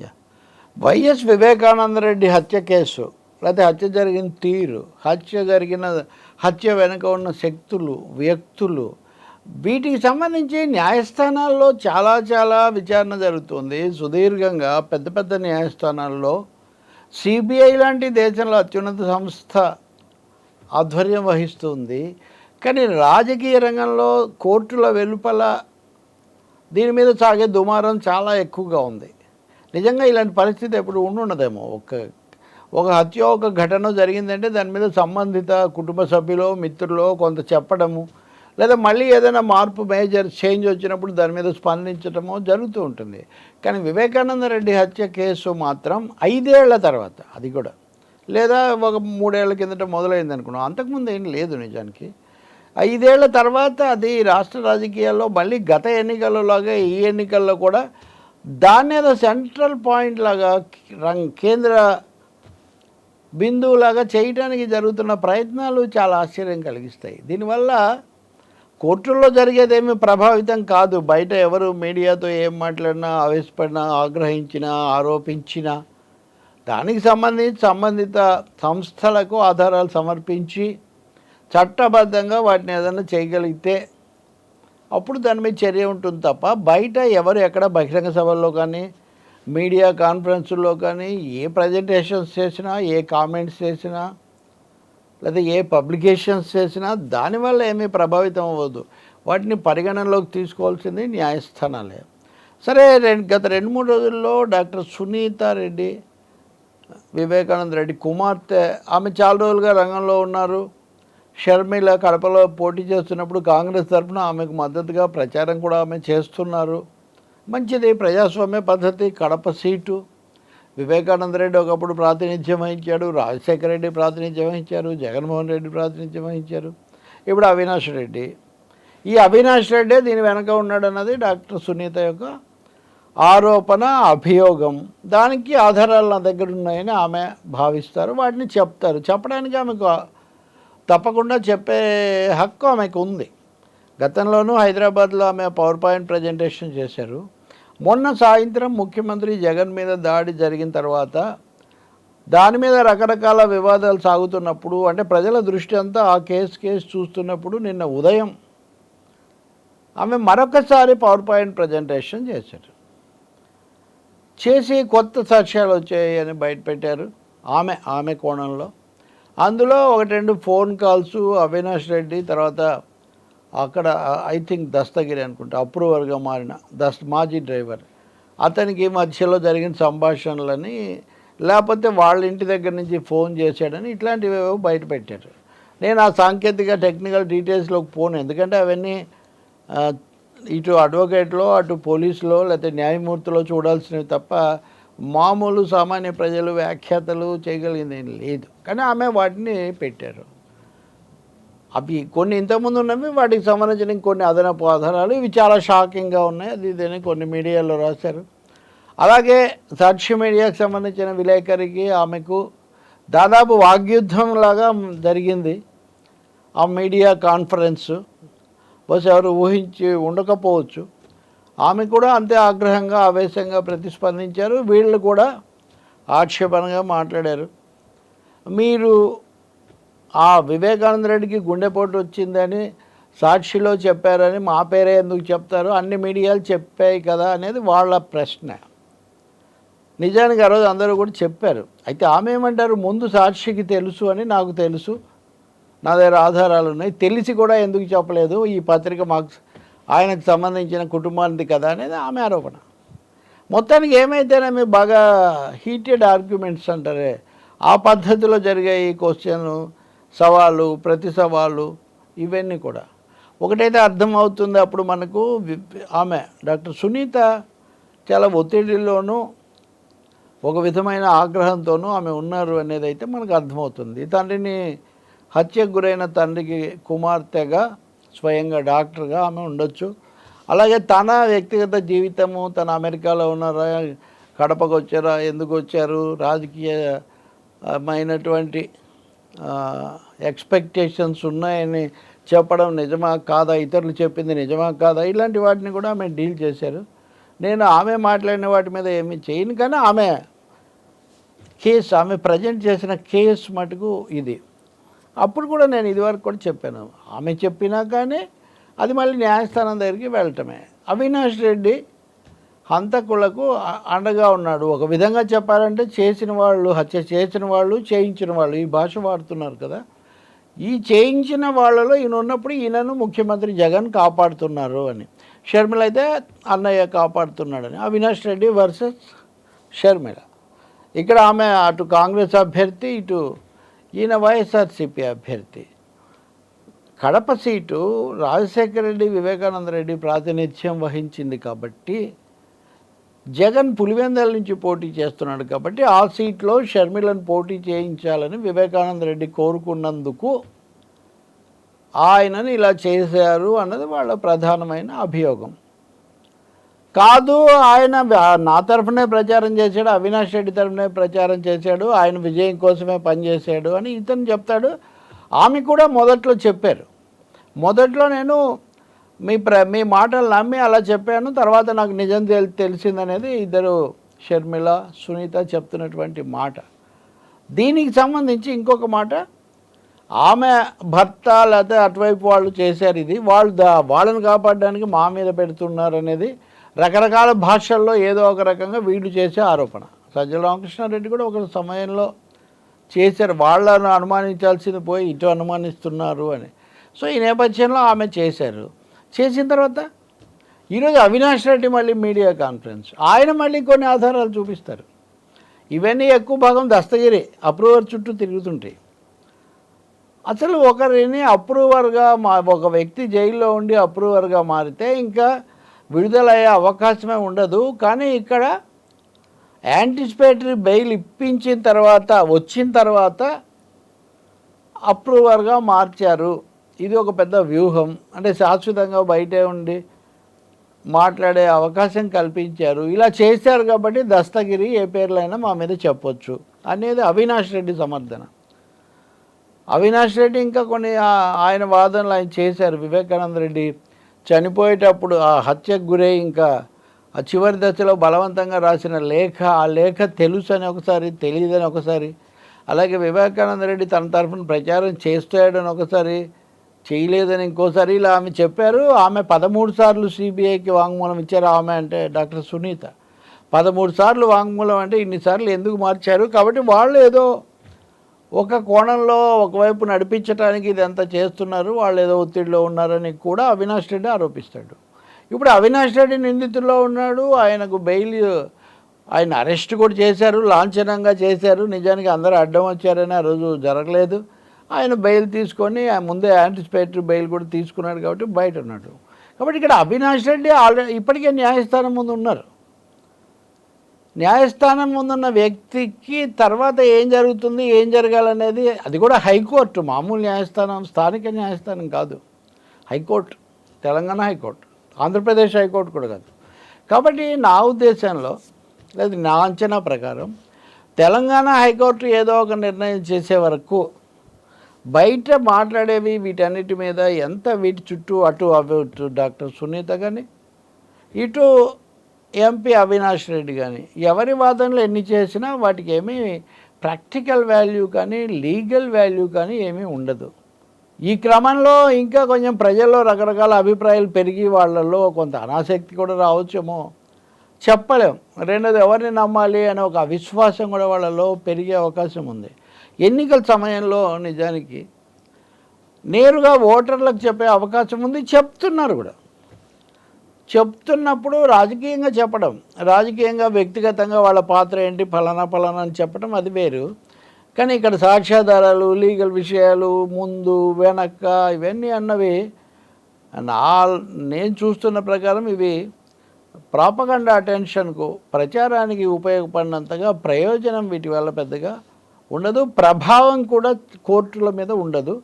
Yeah! YS Vivekananda Reddy హత్య case, లేతే హత్య జరిగిన తీరు, హత్య వెనుక ఉన్న శక్తులు, వ్యక్తులు, వీటికి సంబంధించి న్యాయస్థానాల్లో చాలా చాలా విచారణ జరుగుతుంది. సుదీర్ఘంగా పెద్ద పెద్ద న్యాయస్థానాల్లో సిబిఐ లాంటి దేశంలో అత్యున్నత సంస్థ ఆధ్వర్యం వహిస్తుంది. కానీ రాజకీయ రంగంలో కోర్టుల వెలుపల దీని మీద సాగే దుమారం చాలా ఎక్కువగా ఉంది. నిజంగా ఇలాంటి పరిస్థితి ఎప్పుడు ఉండుండదేమో. ఒక హత్య, ఒక ఘటన జరిగిందంటే దాని మీద సంబంధిత కుటుంబ సభ్యులో, మిత్రులో కొంత చెప్పడము, లేదా మళ్ళీ ఏదైనా మార్పు మేజర్ చేంజ్ వచ్చినప్పుడు దాని మీద స్పందించడమో జరుగుతూ ఉంటుంది. కానీ వివేకానంద రెడ్డి హత్య కేసు మాత్రం 5 ఏళ్ల తర్వాత, అది కూడా లేదా ఒక 3 ఏళ్ల కిందట మొదలైంది అనుకున్నాం. అంతకుముందు ఏం లేదు నిజానికి. 5 ఏళ్ల తర్వాత అది రాష్ట్ర రాజకీయాల్లో మళ్ళీ గత ఎన్నికల్లో లాగా ఈ ఎన్నికల్లో కూడా దాన్ని ఏదో సెంట్రల్ పాయింట్ లాగా కేంద్ర బిందువులాగా చేయడానికి జరుగుతున్న ప్రయత్నాలు చాలా ఆశ్చర్యం కలిగిస్తాయి. దీనివల్ల కోర్టుల్లో జరిగేదేమీ ప్రభావితం కాదు. బయట ఎవరు మీడియాతో ఏం మాట్లాడినా, ఆవేశపడినా, ఆగ్రహించినా, ఆరోపించినా దానికి సంబంధిత సంస్థలకు ఆధారాలు సమర్పించి చట్టబద్ధంగా వాటిని ఏదైనా చేయగలిగితే అప్పుడు దాని మీద చర్య ఉంటుంది తప్ప బయట ఎవరు ఎక్కడ బహిరంగ సభల్లో కానీ, మీడియా కాన్ఫరెన్సుల్లో కానీ ఏ ప్రజెంటేషన్స్ చేసినా, ఏ కామెంట్స్ చేసినా, లేదా ఏ పబ్లికేషన్స్ చేసినా దానివల్ల ఏమీ ప్రభావితం అవ్వదు. వాటిని పరిగణనలోకి తీసుకోవాల్సింది న్యాయస్థానాలే. సరే, గత 2-3 రోజుల్లో డాక్టర్ సునీత రెడ్డి, వివేకానంద రెడ్డి కుమార్తె, ఆమె చాలా రోజులుగా రంగంలో ఉన్నారు. షర్మిల కడపలో పోటీ చేస్తున్నప్పుడు కాంగ్రెస్ తరఫున ఆమెకు మద్దతుగా ప్రచారం కూడా ఆమె చేస్తున్నారు. మంచిది, ప్రజాస్వామ్య పద్ధతి. కడప సీటు వివేకానంద రెడ్డి ఒకప్పుడు ప్రాతినిధ్యం వహించాడు, రాజశేఖర రెడ్డి ప్రాతినిధ్యం వహించారు, జగన్మోహన్ రెడ్డి ప్రాతినిధ్యం వహించారు, ఇప్పుడు అవినాష్ రెడ్డి. ఈ అవినాష్ రెడ్డే దీని వెనక ఉన్నాడన్నది డాక్టర్ సునీత యొక్క ఆరోపణ, అభియోగం. దానికి ఆధారాలు నా దగ్గర ఉన్నాయని ఆమె భావిస్తారు. వాటిని చెప్తారు. చెప్పడానికి ఆమెకు తప్పకుండా చెప్పే హక్కు ఆమెకు ఉంది. గతంలోనూ హైదరాబాద్లో ఆమె పవర్ పాయింట్ ప్రజెంటేషన్ చేశారు. మొన్న సాయంత్రం ముఖ్యమంత్రి జగన్ మీద దాడి జరిగిన తర్వాత దాని మీద రకరకాల వివాదాలు సాగుతున్నప్పుడు, అంటే ప్రజల దృష్టి అంతా ఆ కేసు చూస్తున్నప్పుడు నిన్న ఉదయం ఆమె మరొకసారి పవర్ పాయింట్ ప్రజెంటేషన్ చేసి కొత్త సాక్ష్యాలు వచ్చాయని బయటపెట్టారు ఆమె కోణంలో. అందులో 1-2 ఫోన్ కాల్స్ అవినాష్ రెడ్డి, తర్వాత అక్కడ ఐ థింక్ దస్తగిరి అనుకుంటా, అప్రూవర్గా మారిన మాజీ డ్రైవర్, అతనికి మధ్యలో జరిగిన సంభాషణలని, లేకపోతే వాళ్ళ ఇంటి దగ్గర నుంచి ఫోన్ చేశాడని, ఇట్లాంటివి బయట పెట్టారు. నేను ఆ సాంకేతిక టెక్నికల్ డీటెయిల్స్లోకి పోను, ఎందుకంటే అవన్నీ ఇటు అడ్వకేట్లో, అటు పోలీసులో, లేకపోతే న్యాయమూర్తిలో చూడాల్సినవి తప్ప మామూలు సామాన్య ప్రజలు వ్యాఖ్యాతలు చేయగలిగింది ఏం లేదు. కానీ ఆమె వాటిని పెట్టారు. అవి కొన్ని ఇంతకుముందు ఉన్నవి, వాటికి సంబంధించిన కొన్ని అదనపు ఆధారాలు, ఇవి చాలా షాకింగ్గా ఉన్నాయి. ఇదని కొన్ని మీడియాలో రాశారు. అలాగే సాక్షి మీడియాకు సంబంధించిన విలేకరికి ఆమెకు దాదాపు వాగ్యుద్ధంలాగా జరిగింది ఆ మీడియా కాన్ఫరెన్సు. బహుశా ఎవరు ఊహించి ఉండకపోవచ్చు. ఆమె కూడా అంతే ఆగ్రహంగా, ఆవేశంగా ప్రతిస్పందించారు. వీళ్ళు కూడా ఆక్షేపణగా మాట్లాడారు. మీరు ఆ వివేకానంద రెడ్డికి గుండెపోటు వచ్చిందని సాక్షిలో చెప్పారని మా పేరే ఎందుకు చెప్తారు, అన్ని మీడియాలు చెప్పాయి కదా అనేది వాళ్ళ ప్రశ్న. నిజానికి ఆ రోజు అందరూ కూడా చెప్పారు. అయితే ఆమె ఏమంటారు, ముందు సాక్షికి తెలుసు అని, నాకు తెలుసు, నా దగ్గర ఆధారాలు ఉన్నాయి, తెలిసి కూడా ఎందుకు చెప్పలేదు, ఈ పత్రిక మాకు ఆయనకు సంబంధించిన కుటుంబానికి కదా అనేది ఆమె ఆరోపణ. మొత్తానికి ఏమైతేనేమి బాగా హీటెడ్ ఆర్గ్యుమెంట్స్ అంటారే, ఆ పద్ధతిలో జరిగే ఈ క్వశ్చన్, సవాలు, ప్రతి సవాలు, ఇవన్నీ కూడా ఒకటైతే అర్థమవుతుంది అప్పుడు మనకు, ఆమె డాక్టర్ సునీత చాలా ఒత్తిడిలోనూ ఒక విధమైన ఆగ్రహంతోనూ ఆమె ఉన్నారు అనేది అయితే మనకు అర్థమవుతుంది. తండ్రిని హత్యకు గురైన తండ్రికి కుమార్తెగా, స్వయంగా డాక్టర్గా ఆమె ఉండొచ్చు. అలాగే తన వ్యక్తిగత జీవితము, తన అమెరికాలో ఉన్నారా, కడపకు వచ్చారా, ఎందుకు వచ్చారు, రాజకీయమైనటువంటి ఎక్స్పెక్టేషన్స్ ఉన్నాయని చెప్పడం నిజమా కాదా, ఇతరులు చెప్పింది నిజమా కాదా, ఇలాంటి వాటిని కూడా ఆమె డీల్ చేశారు. నేను ఆమె మాట్లాడిన వాటి మీద ఏమీ చేయను, కానీ ఆమె ప్రజెంట్ చేసిన కేసు మటుకు ఇది. అప్పుడు కూడా నేను ఇదివరకు కూడా చెప్పాను, ఆమె చెప్పినా కానీ అది మళ్ళీ న్యాయస్థానం దగ్గరికి వెళ్ళటమే. అవినాష్ రెడ్డి హంతకులకు అండగా ఉన్నాడు. ఒక విధంగా చెప్పాలంటే చేసిన వాళ్ళు, హత్య చేసిన వాళ్ళు, చేయించిన వాళ్ళు, ఈ భాష వాడుతున్నారు కదా. ఈ చేయించిన వాళ్ళలో ఈయన ఉన్నప్పుడు ఈయనను ముఖ్యమంత్రి జగన్ కాపాడుతున్నారు అని, షర్మిల అయితే అన్నయ్య కాపాడుతున్నాడని. అవినాష్ రెడ్డి వర్సెస్ షర్మిల. ఇక్కడ ఆమె అటు కాంగ్రెస్ అభ్యర్థి, ఇటు ఈయన వైఎస్ఆర్సీపీ అభ్యర్థి. కడప సీటు రాజశేఖర రెడ్డి, వివేకానంద రెడ్డి ప్రాతినిధ్యం వహించింది కాబట్టి, జగన్ పులివెందల నుంచి పోటీ చేస్తున్నాడు కాబట్టి ఆ సీట్లో షర్మిలను పోటీ చేయించాలని వివేకానంద రెడ్డి కోరుకున్నందుకు ఆయనని ఇలా చేశారు అన్నది వాళ్ళ ప్రధానమైన అభియోగం. కాదు, ఆయన నా తరఫునే ప్రచారం చేశాడు, అవినాష్ రెడ్డి తరఫునే ప్రచారం చేశాడు, ఆయన విజయం కోసమే పనిచేశాడు అని ఇతను చెప్తాడు. ఆమె కూడా మొదట్లో చెప్పారు, మొదట్లో నేను మీ మాటలు నమ్మి అలా చెప్పాను, తర్వాత నాకు నిజం తెలిసిందనేది ఇద్దరు షర్మిల, సునీత చెప్తున్నటువంటి మాట. దీనికి సంబంధించి ఇంకొక మాట, ఆమె భర్త లేకపోతే అటువైపు వాళ్ళు చేశారు ఇది, వాళ్ళని కాపాడడానికి మా మీద పెడుతున్నారు అనేది రకరకాల భాషల్లో ఏదో ఒక రకంగా వీళ్ళు చేసే ఆరోపణ. సజ్జల రామకృష్ణారెడ్డి కూడా ఒక సమయంలో చేశారు, వాళ్ళను అనుమానించాల్సింది పోయి ఇటు అనుమానిస్తున్నారు అని. సో ఈ నేపథ్యంలో ఆమె చేశారు. చేసిన తర్వాత ఈరోజు అవినాష్ రెడ్డి మళ్ళీ మీడియా కాన్ఫరెన్స్, ఆయన మళ్ళీ కొన్ని ఆధారాలు చూపిస్తారు. ఇవన్నీ ఎక్కువ భాగం దస్తగిరి అప్రూవర్ చుట్టూ తిరుగుతుంటాయి. అసలు ఒకరిని అప్రూవర్గా ఒక వ్యక్తి జైల్లో ఉండి అప్రూవర్గా మారితే ఇంకా విడుదలయ్యే అవకాశమే ఉండదు. కానీ ఇక్కడ యాంటిసిపేటరీ బెయిల్ ఇప్పించిన తర్వాత, వచ్చిన తర్వాత అప్రూవర్గా మార్చారు. ఇది ఒక పెద్ద వ్యూహం. అంటే శాశ్వతంగా బయటే ఉండి మాట్లాడే అవకాశం కల్పించారు. ఇలా చేశారు కాబట్టి దస్తగిరి ఏ పేర్లైనా మా మీద చెప్పొచ్చు అనేది అవినాష్ రెడ్డి సమర్థన. అవినాష్ రెడ్డి ఇంకా కొన్ని ఆయన వాదనలు ఆయన చేశారు. వివేకానంద రెడ్డి చనిపోయేటప్పుడు ఆ హత్యకు గురై ఇంకా ఆ చివరి దశలో బలవంతంగా రాసిన లేఖ, ఆ లేఖ తెలుసు అని ఒకసారి, తెలియదని ఒకసారి, అలాగే వివేకానంద రెడ్డి తన తరఫున ప్రచారం చేస్తాడని ఒకసారి, చేయలేదని ఇంకోసారి, ఇలా ఆమె చెప్పారు. ఆమె 13 సార్లు సిబిఐకి వాంగ్మూలం ఇచ్చారు. ఆమె అంటే డాక్టర్ సునీత 13 సార్లు వాంగ్మూలం అంటే ఇన్నిసార్లు ఎందుకు మార్చారు? కాబట్టి వాళ్ళు ఏదో ఒక కోణంలో ఒకవైపు నడిపించడానికి ఇదంతా చేస్తున్నారు, వాళ్ళు ఏదో ఒత్తిడిలో ఉన్నారని కూడా అవినాష్ రెడ్డి ఆరోపిస్తాడు. ఇప్పుడు అవినాష్ రెడ్డి నిందితుల్లో ఉన్నాడు, ఆయనకు బెయిల్, ఆయన అరెస్ట్ కూడా చేశారు, లాంఛనంగా చేశారు. నిజానికి అందరూ అడ్డం వచ్చారని ఆ రోజు జరగలేదు. ఆయన బెయిల్ తీసుకొని ముందే యాంటిసిపేటరీ బెయిల్ కూడా తీసుకున్నాడు కాబట్టి బయట ఉన్నాడు. కాబట్టి ఇక్కడ అవినాష్ రెడ్డి ఆల్రెడీ ఇప్పటికే న్యాయస్థానం ముందు ఉన్నారు. న్యాయస్థానం ముందున్న వ్యక్తికి తర్వాత ఏం జరుగుతుంది, ఏం జరగాలనేది, అది కూడా హైకోర్టు, మామూలు న్యాయస్థానం, స్థానిక న్యాయస్థానం కాదు, high court, Telangana high court, Andhra Pradesh high court కూడా కాదు. కాబట్టి నా ఉద్దేశంలో, లేదా నా అంచనా ప్రకారం, తెలంగాణ హైకోర్టు ఏదో ఒక నిర్ణయం చేసే వరకు బయట మాట్లాడేవి వీటన్నిటి మీద ఎంత, వీటి చుట్టూ అటు డాక్టర్ సునీత కానీ, ఇటు ఎంపీ అవినాష్ రెడ్డి కానీ, ఎవరి వాదనలు ఎన్ని చేసినా వాటికి ఏమీ ప్రాక్టికల్ వాల్యూ కానీ లీగల్ వాల్యూ కానీ ఏమీ ఉండదు. ఈ క్రమంలో ఇంకా కొంచెం ప్రజల్లో రకరకాల అభిప్రాయాలు పెరిగి వాళ్ళల్లో కొంత అనాసక్తి కూడా రావచ్చేమో, చెప్పలేం. రెండోది, ఎవరిని నమ్మాలి అనే ఒక అవిశ్వాసం కూడా వాళ్ళలో పెరిగే అవకాశం ఉంది. ఎన్నికల సమయంలో నిజానికి నేరుగా ఓటర్లకు చెప్పే అవకాశం ఉంది, చెప్తున్నారు కూడా. చెప్తున్నప్పుడు రాజకీయంగా చెప్పడం, రాజకీయంగా వ్యక్తిగతంగా వాళ్ళ పాత్ర ఏంటి, ఫలానా అని చెప్పడం అది వేరు. కానీ ఇక్కడ సాక్ష్యాధారాలు, లీగల్ విషయాలు, ముందు వెనక, ఇవన్నీ అన్నవి నేను చూస్తున్న ప్రకారం ఇవి ప్రాపగండా అటెన్షన్కు, ప్రచారానికి ఉపయోగపడినంతగా ప్రయోజనం వీటి వల్ల పెద్దగా ఉండదు. ప్రభావం కూడా కోర్టుల మీద ఉండదు.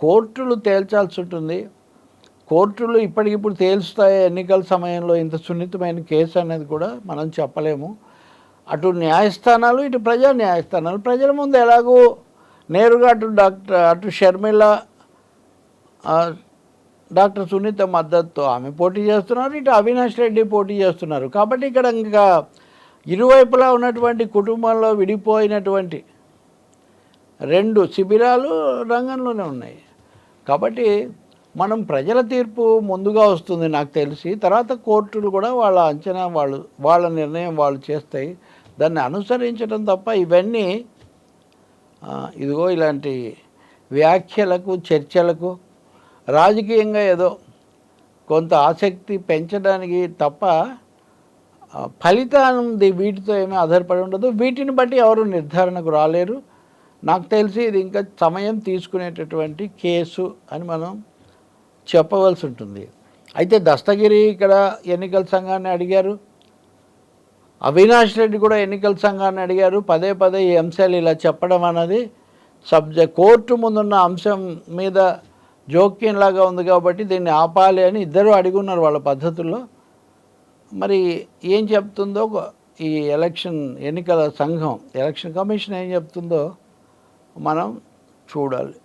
కోర్టులు తేల్చాల్సి ఉంటుంది. కోర్టులు ఇప్పటికిప్పుడు తేల్చుతాయి. ఎన్నికల సమయంలో ఇంత సున్నితమైన కేసు అనేది కూడా మనం చెప్పలేము. అటు న్యాయస్థానాలు, ఇటు ప్రజా న్యాయస్థానాలు ప్రజల ముందు ఎలాగో నేరుగా అటు షర్మిల డాక్టర్ సునీత మద్దతుతో ఆమె పోటీ చేస్తున్నారు, ఇటు అవినాష్ రెడ్డి పోటీ చేస్తున్నారు. కాబట్టి ఇక్కడ ఇంకా ఇరువైపులా ఉన్నటువంటి కుటుంబంలో విడిపోయినటువంటి 2 శిబిరాలు రంగంలోనే ఉన్నాయి. కాబట్టి మనం ప్రజల తీర్పు ముందుగా వస్తుంది నాకు తెలిసి, తర్వాత కోర్టులు కూడా వాళ్ళ అంచనా వాళ్ళ నిర్ణయం వాళ్ళు చేస్తాయి. దాన్ని అనుసరించడం తప్ప ఇవన్నీ ఇదిగో ఇలాంటి వ్యాఖ్యలకు, చర్చలకు రాజకీయంగా ఏదో కొంత ఆసక్తి పెంచడానికి తప్ప ఫలితం వీటితో ఏమీ ఆధారపడి ఉండదు. వీటిని బట్టి ఎవరు నిర్ధారణకు రాలేరు. నాకు తెలిసి ఇది ఇంకా సమయం తీసుకునేటటువంటి కేసు అని మనం చెప్పవలసి ఉంటుంది. అయితే దస్తగిరి ఇక్కడ ఎన్నికల సంఘాన్ని అడిగారు, అవినాష్ రెడ్డి కూడా ఎన్నికల సంఘాన్ని అడిగారు. పదే పదే ఈ అంశాలు ఇలా చెప్పడం అన్నది కోర్టు ముందున్న అంశం మీద జోక్యంలాగా ఉంది కాబట్టి దీన్ని ఆపాలి అని ఇద్దరు అడుగున్నారు వాళ్ళ పద్ధతుల్లో. మరి ఏం చెప్తుందో ఈ ఎన్నికల సంఘం, ఎలక్షన్ కమిషన్ ఏం చెప్తుందో మనం చూడాలి.